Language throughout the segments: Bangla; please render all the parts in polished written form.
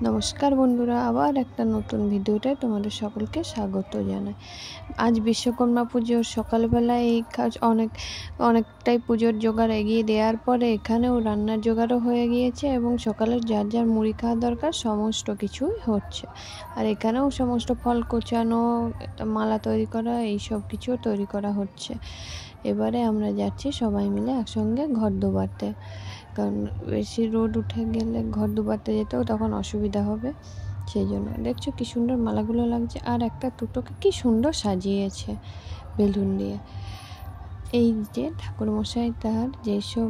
নমস্কার বন্ধুরা, আবার একটা নতুন ভিডিওতে তোমাদের সকলকে স্বাগত জানাই। আজ বিশ্বকর্মা পুজোর সকালবেলায় এই কাজ অনেকটাই পুজোর জোগাড় এগিয়ে দেওয়ার পরে এখানেও রান্নার জোগাড়ও হয়ে গিয়েছে এবং সকালের যার যার মুড়ি খাওয়া দরকার সমস্ত কিছুই হচ্ছে। আর এখানেও সমস্ত ফল কোচানো, মালা তৈরি করা, এই সব কিছু তৈরি করা হচ্ছে। এবারে আমরা যাচ্ছি সবাই মিলে একসঙ্গে ঘর ডোবাতে, কারণ বেশি রোদ উঠে গেলে ঘর ডোবাতে যেতেও তখন অসুবিধা হবে। সেই জন্য দেখছো কি সুন্দর মালাগুলো লাগছে, আর একটা দুটোকে কি সুন্দর সাজিয়েছে বেলুন দিয়ে। এই যে ঠাকুরমশাই তার যেসব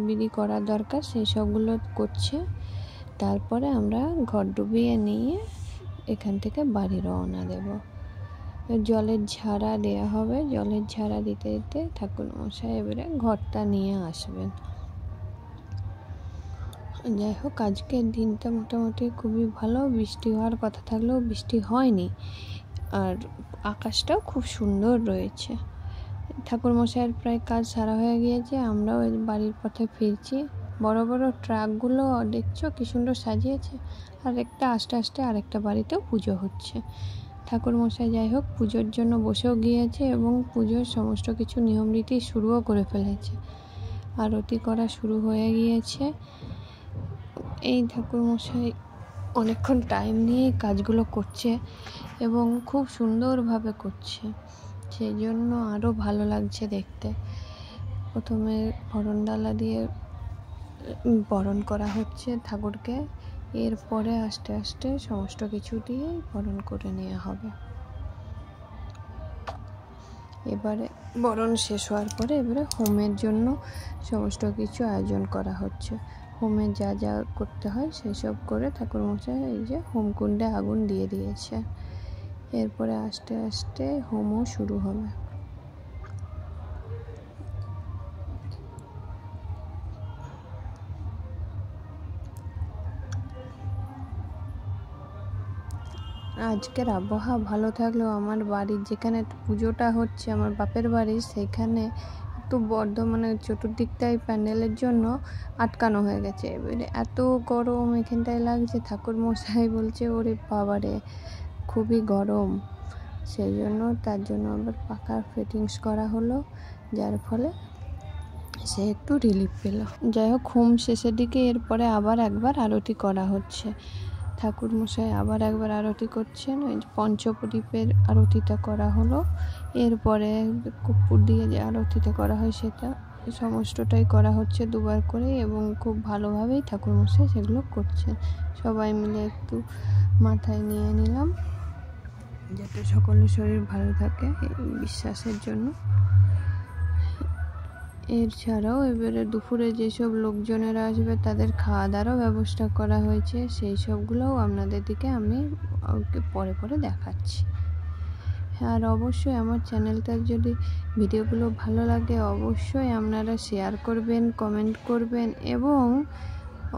বিধি করা দরকার সেই সবগুলো করছে। তারপরে আমরা ঘর ডুবিয়ে নিয়ে এখান থেকে বাড়ি রওনা দেব। জলের ঝাড়া দেওয়া হবে, জলের ঝাড়া দিতে দিতে ঠাকুরমশাই এবারে ঘরটা নিয়ে আসবেন। যাই হোক, আজকের দিনটা মোটামুটি খুবই ভালো। বৃষ্টি হওয়ার কথা থাকলেও বৃষ্টি হয়নি, আর আকাশটাও খুব সুন্দর রয়েছে। ঠাকুরমশাইয়ের প্রায় কাজ সারা হয়ে গিয়েছে, আমরাও বাড়ির পথে ফিরছি। বড় বড় ট্রাকগুলো দেখছো কি সুন্দর সাজিয়েছে, আর একটা আস্তে আস্তে আরেকটা বাড়িতেও পুজো হচ্ছে। ঠাকুরমশাই যাই হোক পুজোর জন্য বসেও গিয়েছে এবং পুজোর সমস্ত কিছু নিয়ম রীতি শুরুও করে ফেলেছে। আরতি করা শুরু হয়ে গিয়েছে। এই ঠাকুরমশাই অনেকক্ষণ টাইম নিয়ে কাজগুলো করছে এবং খুব সুন্দরভাবে করছে, সেই জন্য আরও ভালো লাগছে দেখতে। প্রথমে বরণডালা দিয়ে বরণ করা হচ্ছে ঠাকুরকে, এরপরে আস্তে আস্তে সমস্ত কিছু দিয়ে বরণ করে নেওয়া হবে। এবারে বরণ শেষ হওয়ার পরে এবারে হোমের জন্য সমস্ত কিছু আয়োজন করা হচ্ছে। হোমে যা যা করতে হয় সেই সব করে ঠাকুরমশাই এই যে হোমকুণ্ডে আগুন দিয়ে দিয়েছে। এরপরে আস্তে আস্তে হোমও শুরু হবে। আজকের আবহাওয়া ভালো থাকলেও আমার বাড়ির যেখানে পুজোটা হচ্ছে, আমার বাপের বাড়ি, সেখানে একটু বর্ধমানে চতুর্দিকটাই প্যান্ডেলের জন্য আটকানো হয়ে গেছে। এবারে এত গরম এখানটায় লাগছে, ঠাকুরমশাই বলছে ওরে বাবারে খুবই গরম। সেই জন্য তার জন্য আবার পাখার ফিটিংস করা হলো, যার ফলে সে একটু রিলিফ পেল। যাই হোক, হোম শেষের দিকে এরপরে আবার একবার আরতি করা হচ্ছে। ঠাকুরমশাই আবার একবার আরতি করছেন, ওই পঞ্চপ্রদীপের আরতিটা করা হলো। এরপরে কর্পূর দিয়ে যে আরতিটা করা হয় সেটা সমস্তটাই করা হচ্ছে দুবার করে, এবং খুব ভালোভাবেই ঠাকুরমশাই সেগুলো করছেন। সবাই মিলে একটু মাথায় নিয়ে নিলাম যাতে সকলের শরীর ভালো থাকে, এই বিশ্বাসের জন্য। এছাড়াও এবারে দুপুরে যেসব লোকজনেরা আসবে তাদের খাওয়া দাওয়ারও ব্যবস্থা করা হয়েছে, সেই সবগুলোও আপনাদের দিকে আমি পরে পরে দেখাচ্ছি। আর অবশ্যই আমার চ্যানেলটার যদি ভিডিওগুলো ভালো লাগে অবশ্যই আপনারা শেয়ার করবেন, কমেন্ট করবেন এবং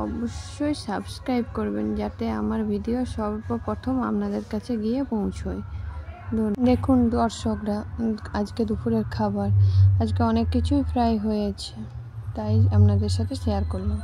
অবশ্যই সাবস্ক্রাইব করবেন, যাতে আমার ভিডিও সর্বপ্রথম আপনাদের কাছে গিয়ে পৌঁছয়। দেখুন দর্শকরা, আজকে দুপুরের খাবার আজকে অনেক কিছুই ফ্রাই হয়েছে, তাই আপনাদের সাথে শেয়ার করলাম।